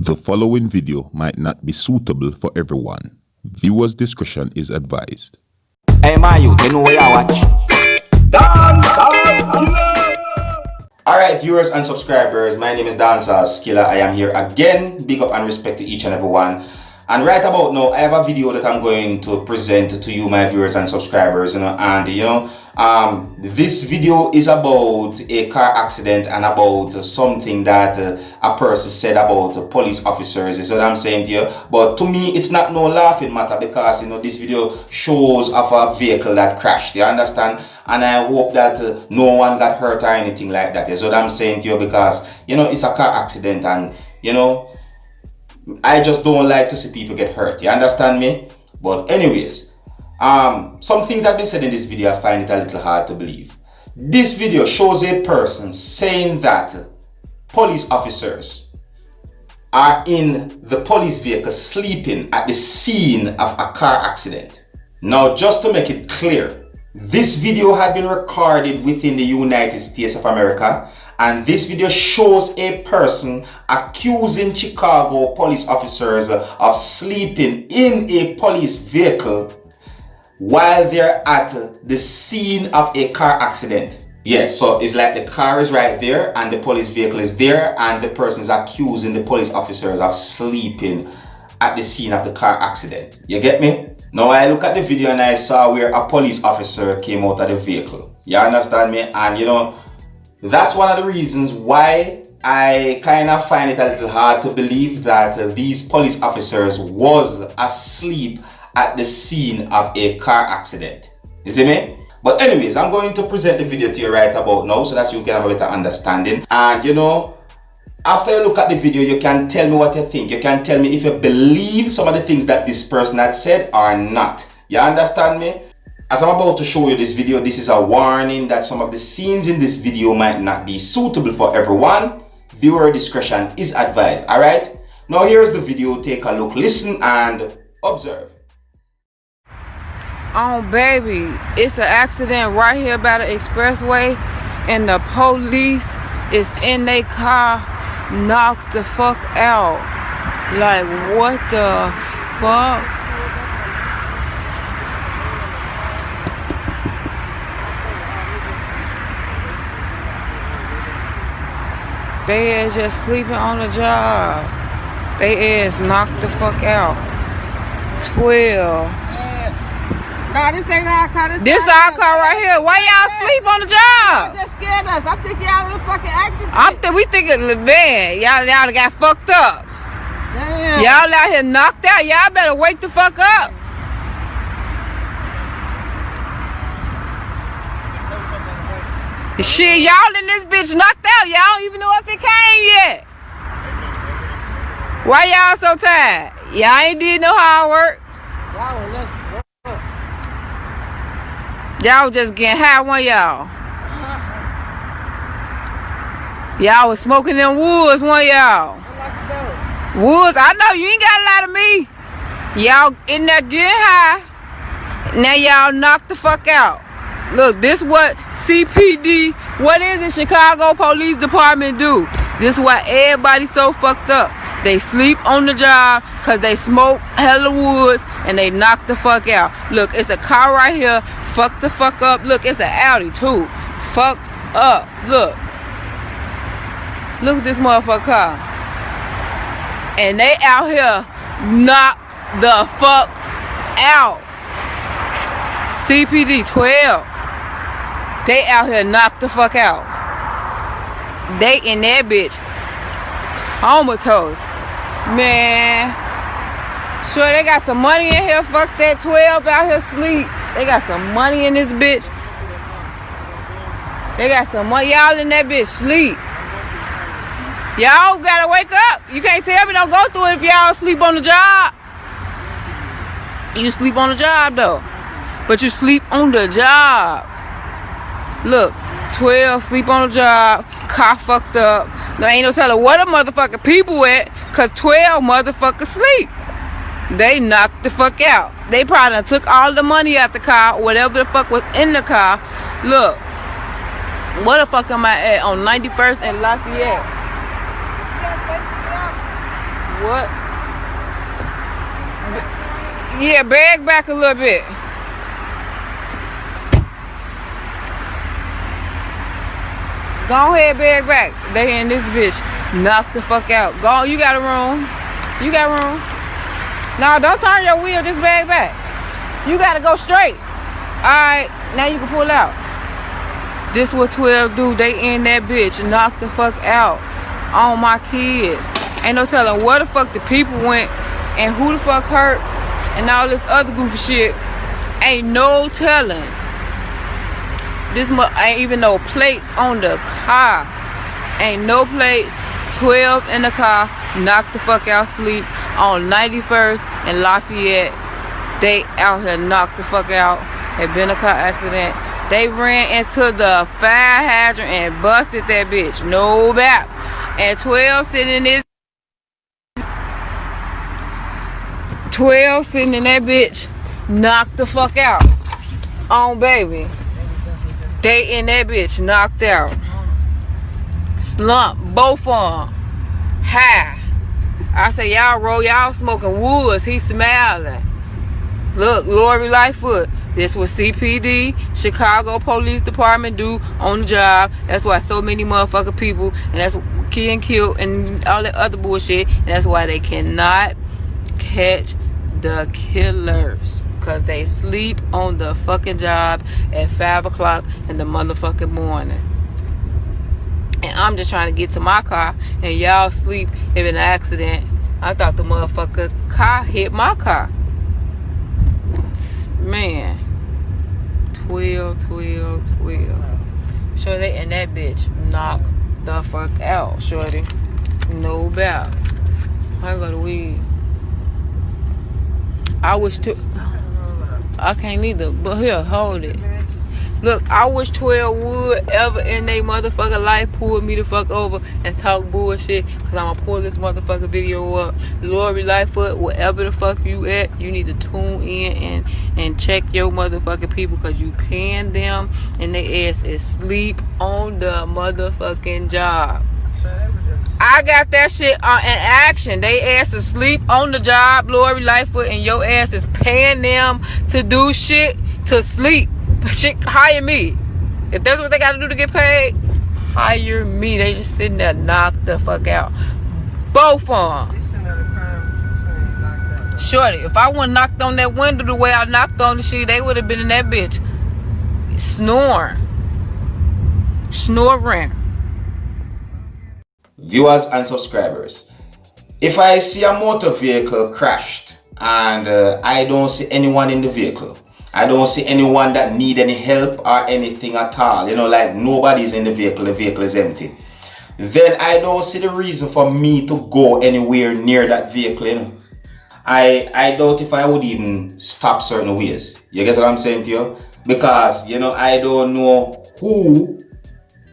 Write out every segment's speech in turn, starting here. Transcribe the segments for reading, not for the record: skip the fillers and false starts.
The following video might not be suitable for everyone. Viewers' discretion is advised. Hey man, you know where I watch? Alright viewers and subscribers, my name is seriousskilla. I am here again. Big up and respect to each and every one. And right about now, I have a video that I'm going to present to you, my viewers and subscribers, this video is about a car accident and about something that a person said about police officers. Is what I'm saying to you. But to me, it's not no laughing matter because this video shows of a vehicle that crashed. You understand? And I hope that no one got hurt or anything like that. Is what I'm saying to you because it's a car accident and I just don't like to see people get hurt. You understand me? But anyways, some things have been said in this video. I find it a little hard to believe. This video shows a person saying that police officers are in the police vehicle sleeping at the scene of a car accident. Now, just to make it clear, this video had been recorded within the United States of America, and this video shows a person accusing Chicago police officers of sleeping in a police vehicle while they're at the scene of a car accident. Yeah, so it's like the car is right there and the police vehicle is there and the person is accusing the police officers of sleeping at the scene of the car accident. You get me? Now I look at the video and I saw where a police officer came out of the vehicle. You understand me? And that's one of the reasons why I kind of find it a little hard to believe that these police officers was asleep at the scene of a car accident. You see me? But anyways, I'm going to present the video to you right about now so that you can have a better understanding. And after you look at the video, you can tell me what you think. You can tell me if you believe some of the things that this person had said or not. You understand me? As I'm about to show you this video, this is a warning that some of the scenes in this video might not be suitable for everyone. Viewer discretion is advised. Alright? Now here's the video. Take a look, listen and observe. Oh baby, it's an accident right here by the expressway and the police is in their car, knocked the fuck out. Like what the fuck? They is just sleeping on the job. They is knocked the fuck out. 12. Nah, this ain't our car. This our car right here. Why y'all sleep on the job? Y'all just scared us. I'm thinking y'all in a fucking accident. We thinking, man, y'all got fucked up. Damn. Y'all out here knocked out. Y'all better wake the fuck up. Shit, y'all in this bitch knocked out. Y'all don't even know if it came yet. Why y'all so tired? Y'all ain't did no hard work. Y'all was just getting high, one y'all. Y'all was smoking them woods, one y'all. Woods, I know you ain't got a lot of me. Y'all in there getting high. Now y'all knocked the fuck out. Look, this what CPD, what is it, Chicago Police Department do? This is why everybody so fucked up. They sleep on the job because they smoke hella woods and they knock the fuck out. Look, it's a car right here. Fuck the fuck up. Look, it's an Audi too. Fucked up. Look. Look at this motherfucker car. And they out here knock the fuck out. CPD 12. They out here knock the fuck out. They in that bitch comatose. Man. Sure, they got some money in here. Fuck that 12 out here sleep. They got some money in this bitch. They got some money. Y'all in that bitch sleep. Y'all gotta wake up. You can't tell me don't go through it if y'all sleep on the job. You sleep on the job though. But you sleep on the job. Look, 12 sleep on the job. Car fucked up. There ain't no telling what a motherfucking people at. Cause 12 motherfuckers sleep. They knocked the fuck out. They probably done took all the money out the car, whatever the fuck was in the car. Look, where the fuck am I at? On 91st and Lafayette. What? Yeah, bag back a little bit. Go ahead, bag back. They in this bitch. Knock the fuck out. Go. You got a room. You got room. No, don't turn your wheel. Just bag back. You gotta go straight. Alright, now you can pull out. This what 12 do. They in that bitch. Knock the fuck out on my kids. Ain't no telling where the fuck the people went and who the fuck hurt and all this other goofy shit. Ain't no telling. This ain't even no plates on the car. Ain't no plates. 12 in the car. Knock the fuck out sleep on 91st and Lafayette. They out here knocked the fuck out. Had been a car accident. They ran into the fire hydrant and busted that bitch. No bap. And 12 sitting in this. 12 sitting in that bitch. Knocked the fuck out. On baby. They in that bitch knocked out. Slump, both of them. High. I say y'all roll, y'all smoking woods. He smiling. Look, Lori Lightfoot. This was CPD, Chicago Police Department do on the job. That's why so many motherfucking people, and that's getting killed and all that other bullshit. And that's why they cannot catch the killers. Because they sleep on the fucking job at 5 o'clock in the motherfucking morning. And I'm just trying to get to my car and y'all sleep in an accident. I thought the motherfucker car hit my car. Man. 12. Sure, they in that bitch knock the fuck out, shorty. No doubt. I got a weed. I wish to. I can't either, but here, hold it. Look, I wish 12 would ever in their motherfucking life pull me the fuck over and talk bullshit, because I'm gonna pull this motherfucking video up. Lori Lightfoot, wherever the fuck you at, you need to tune in and check your motherfucking people, because you paying them and their ass is sleep on the motherfucking job. I got that shit in action. They ass is sleep on the job, Lori Lightfoot, and your ass is paying them to do shit to sleep. Shit, hire me. If that's what they gotta do to get paid, hire me. They just sitting there knocked the fuck out. Both of them. Shorty, if I wouldn't knocked on that window the way I knocked on the shit, they would have been in that bitch snoring. Viewers and subscribers, if I see a motor vehicle crashed and I don't see anyone in the vehicle, I don't see anyone that need any help or anything at all, you know, like nobody's in the vehicle is empty, then I don't see the reason for me to go anywhere near that vehicle, you know. I doubt if I would even stop certain ways. You get what I'm saying to you? Because, you know, I don't know who,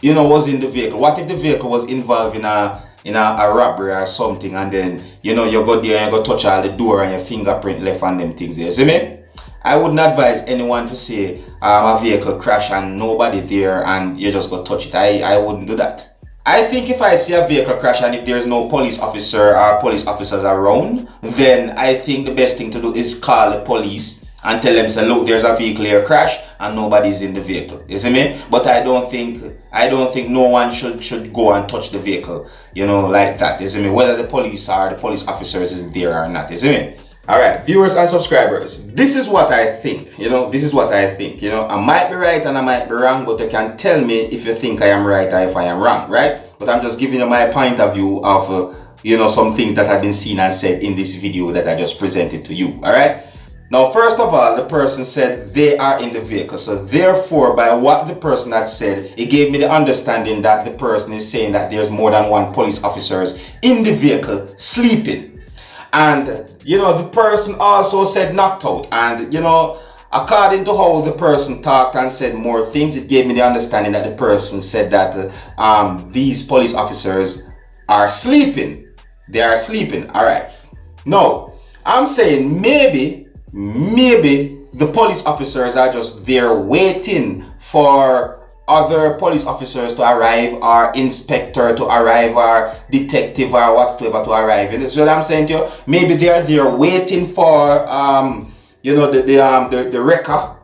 you know, was in the vehicle. What if the vehicle was involved in a robbery or something, and then, you know, you go there and you go touch all the door and your fingerprint left on them things there. You see me? I wouldn't advise anyone to say a vehicle crash and nobody there and you just go touch it. I wouldn't do that. I think if I see a vehicle crash and if there's no police officer or police officers around, then I think the best thing to do is call the police and tell them, say, look, there's a vehicle here crash and nobody's in the vehicle. You see me? But I don't think no one should go and touch the vehicle, you know, like that. You see me? Whether the police or the police officers is there or not. You see me? Alright, viewers and subscribers, this is what I think, you know, I might be right and I might be wrong, but you can tell me if you think I am right or if I am wrong, right? But I'm just giving you my point of view of, you know, some things that have been seen and said in this video that I just presented to you, alright? Now, first of all, the person said they are in the vehicle, so therefore, by what the person had said, it gave me the understanding that the person is saying that there's more than one police officers in the vehicle sleeping. And, you know, the person also said knocked out. And, you know, according to how the person talked and said more things, it gave me the understanding that the person said that these police officers are sleeping. They are sleeping. All right. Now, I'm saying maybe the police officers are just there waiting for other police officers to arrive, or inspector to arrive, or detective or whatsoever to arrive. You see what I'm saying to you? Maybe they're there waiting for you know, the wrecker,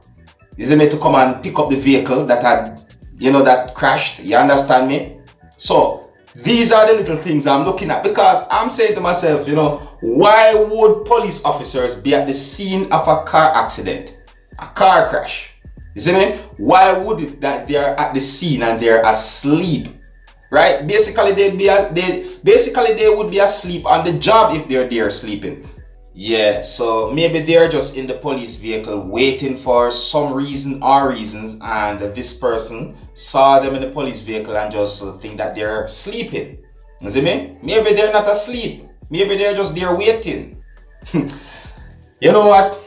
isn't it, to come and pick up the vehicle that had, you know, that crashed. You understand me? So these are the little things I'm looking at, because I'm saying to myself, you know, why would police officers be at the scene of a car accident, a car crash? Isn't it? Why would it that they're at the scene and they're asleep? Right? Basically, they would be asleep on the job if they're there sleeping. Yeah, so maybe they're just in the police vehicle waiting for some reason or reasons, and this person saw them in the police vehicle and just think that they're sleeping. You see me? Maybe they're not asleep. Maybe they're just there waiting. You know what?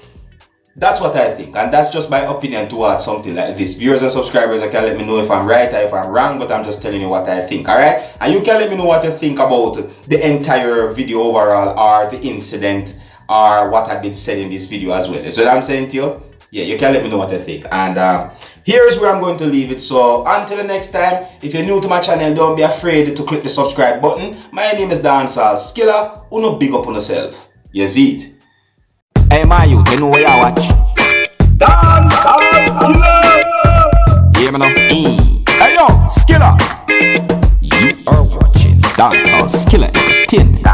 That's what I think, and that's just my opinion towards something like this. Viewers and subscribers, you can let me know if I'm right or if I'm wrong, but I'm just telling you what I think, alright? And you can let me know what you think about the entire video overall, or the incident, or what had been said in this video as well. So what I'm saying to you, yeah, you can let me know what you think. And here's where I'm going to leave it. So until the next time, if you're new to my channel, don't be afraid to click the subscribe button. My name is seriousskilla. Uno big up on yourself. You see it. Hey my youth, you know what you watch? Seriousskilla. Hear me now? Hey yo, Skilla. You are watching Seriousskilla Entertainment.